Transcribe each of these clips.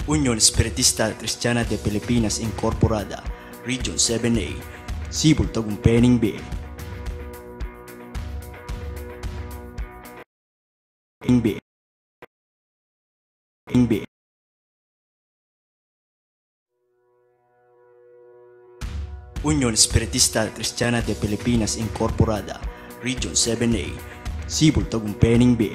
Unión Espiritista Cristiana de Pilipinas Incorporada, Region 7A, Sibol Tagumpeni B. Unión Espiritista Cristiana de Pilipinas Incorporada, Region 7A, Sibol Tagumpeni B.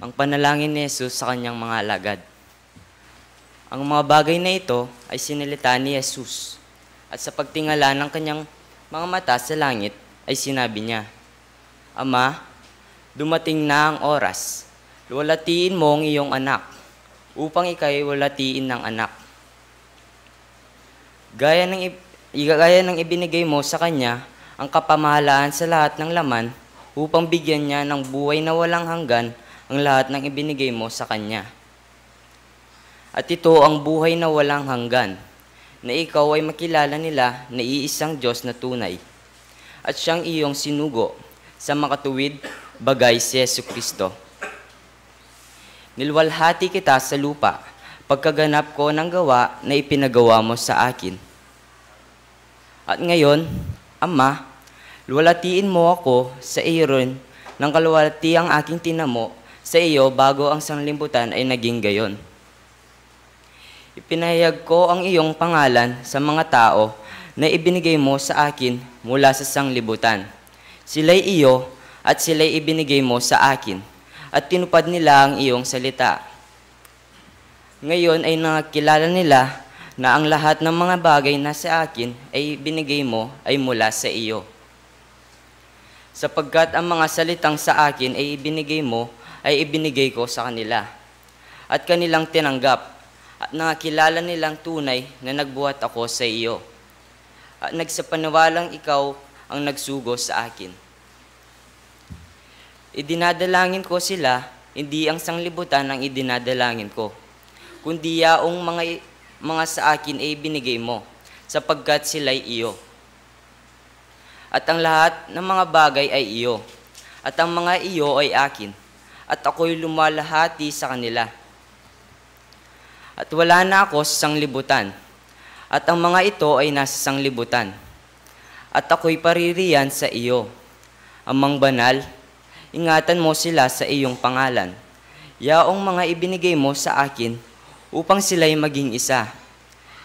ang panalangin ni Jesus sa kanyang mga alagad. Ang mga bagay na ito ay sinilita ni Jesus, at sa pagtingala ng kanyang mga mata sa langit ay sinabi niya, Ama, dumating na ang oras. Luwalhatiin mo ang iyong anak, upang ika'y walatiin ng anak. Gaya ng ibinigay mo sa kanya ang kapamahalaan sa lahat ng laman, upang bigyan niya ng buhay na walang hanggan ang lahat ng ibinigay mo sa kanya. At ito ang buhay na walang hanggan, na ikaw ay makilala nila na iisang Diyos na tunay, at siyang iyong sinugo sa makatuwid bagay si Jesucristo. Nilwalhati kita sa lupa, pagkaganap ko ng gawa na ipinagawa mo sa akin. At ngayon, Ama, luwalhatiin mo ako sa iyo rin ng kaluwalhati ang aking tinamo sa iyo bago ang sanglibutan ay naging gayon. Ipinahayag ko ang iyong pangalan sa mga tao na ibinigay mo sa akin mula sa sanglibutan. Sila'y iyo at sila'y ibinigay mo sa akin, at tinupad nila ang iyong salita. Ngayon ay nakilala nila na ang lahat ng mga bagay na sa akin ay binigay mo ay mula sa iyo. Sapagkat ang mga salitang sa akin ay ibinigay mo ay ibinigay ko sa kanila, at kanilang tinanggap, at nakilala nilang tunay na nagbuhat ako sa iyo, at nagsapaniwalang ikaw ang nagsugo sa akin. Idinadalangin ko sila, hindi ang sanglibutan ang idinadalangin ko, kundi yaong mga sa akin ay binigay mo, sapagkat sila'y iyo. At ang lahat ng mga bagay ay iyo, at ang mga iyo ay akin, at ako'y lumalahati sa kanila. At wala na ako sa sanglibutan, at ang mga ito ay nasa sanglibutan, at ako'y paririyan sa iyo. Amang banal, ingatan mo sila sa iyong pangalan, yaong mga ibinigay mo sa akin, upang sila'y maging isa,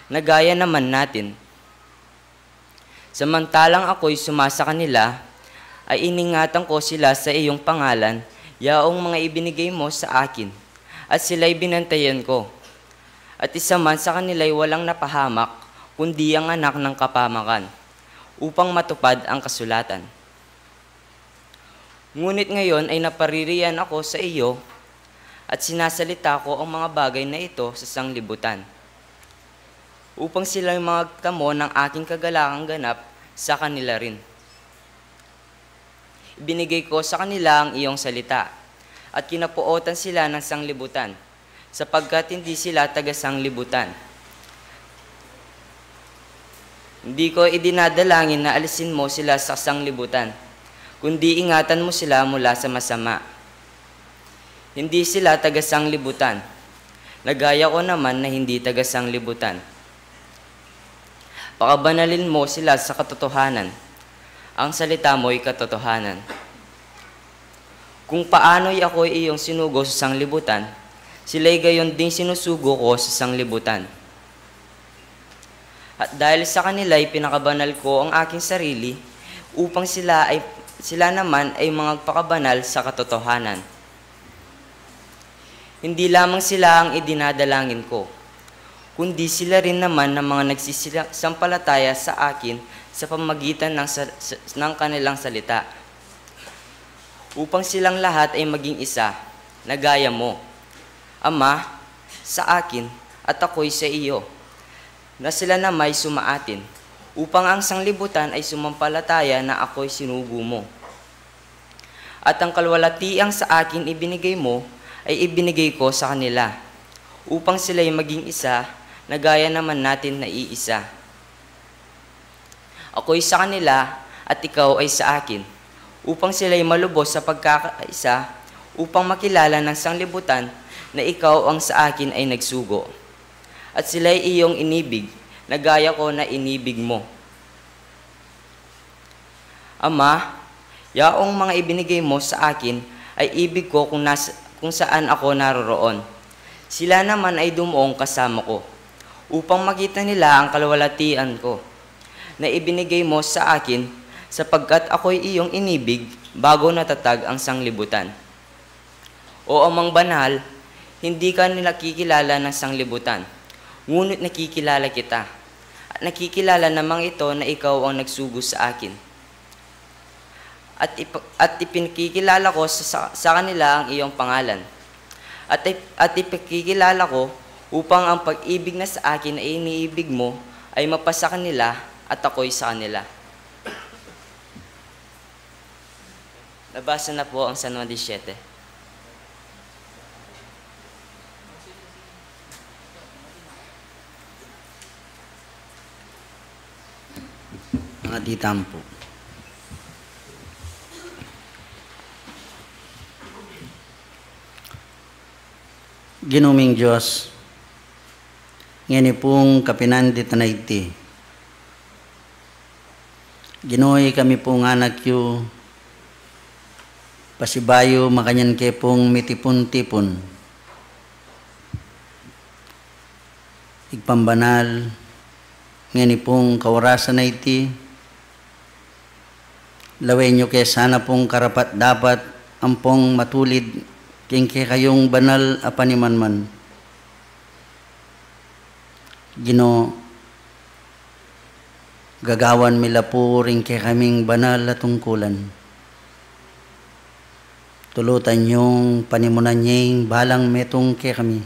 na gaya naman natin. Samantalang ako'y sumasa kanila, ay iningatan ko sila sa iyong pangalan, yaong mga ibinigay mo sa akin, at sila'y binantayan ko. At isa man sa kanila'y walang napahamak, kundi ang anak ng kapamakan, upang matupad ang kasulatan. Ngunit ngayon ay napaririyan ako sa iyo, at sinasalita ko ang mga bagay na ito sa sanglibutan, upang silang magtamo ng aking kagalakang ganap sa kanila rin. Ibinigay ko sa kanila ang iyong salita, at kinapuotan sila ng sanglibutan, sapagkat hindi sila taga-sanglibutan. Hindi ko idinadalangin na alisin mo sila sa sanglibutan, kundi ingatan mo sila mula sa masama. Hindi sila taga-sanglibutan, nagaya ko naman na hindi taga-sanglibutan. Pakabanalin mo sila sa katotohanan. Ang salita mo'y katotohanan. Kung paano'y ako'y iyong sinugo sa sanglibutan, sila'y gayon ding sinusugo ko sa sanglibutan. At dahil sa kanila'y pinakabanal ko ang aking sarili, upang sila naman ay magpakabanal sa katotohanan. Hindi lamang sila ang idinadalangin ko, kundi sila rin naman ng mga nagsisampalataya sa akin sa pamagitan ng kanilang salita, upang silang lahat ay maging isa, na gaya mo, Ama, sa akin, at ako'y sa iyo, na sila na may sumaatin, upang ang sanglibutan ay sumampalataya na ako'y sinugo mo. At ang kalwalhatiang sa akin ibinigay mo, ay ibinigay ko sa kanila, upang sila'y maging isa, na gaya naman natin na iisa. Ako'y sa kanila, at ikaw ay sa akin, upang sila'y malubos sa pagkakaisa, upang makilala ng sanglibutan na ikaw ang sa akin ay nagsugo, at sila'y iyong inibig, na gaya ko na inibig mo. Ama, yaong mga ibinigay mo sa akin ay ibig ko kung saan ako naroroon. Sila naman ay dumuong kasama ko, upang makita nila ang kalwalhatian ko, na ibinigay mo sa akin, sapagkat ako'y iyong inibig bago natatag ang sanglibutan. O Amang Banal, hindi ka nakikilala ng sanglibutan, ngunit nakikilala kita. At nakikilala namang ito na ikaw ang nagsugo sa akin. At ipinakikilala ko sa kanila ang iyong pangalan. At ipakikilala ko upang ang pag-ibig na sa akin ay iniibig mo ay mapasa kanila at ako'y sa kanila. Nabasa na po ang San Juan 17. Mga titampo. Ginuming Diyos, ngani pong kapinandit na iti. Ginoy kami pong anak yu, pasibayo makanyan ke pong mitipon-tipon. Igpambanal, ngani pong kawarasan na iti, lawin nyo ke sana pong karapat dapat ampong matulid king kayong banal apanimanman. Gino, gagawan mila po rin kay kaming banal at tungkulan. Tulutan yung panimunan niyang balang metong kay kami.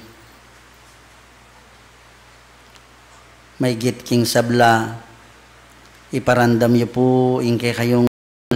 May git king sabla, iparandam niyo po ing kay kayong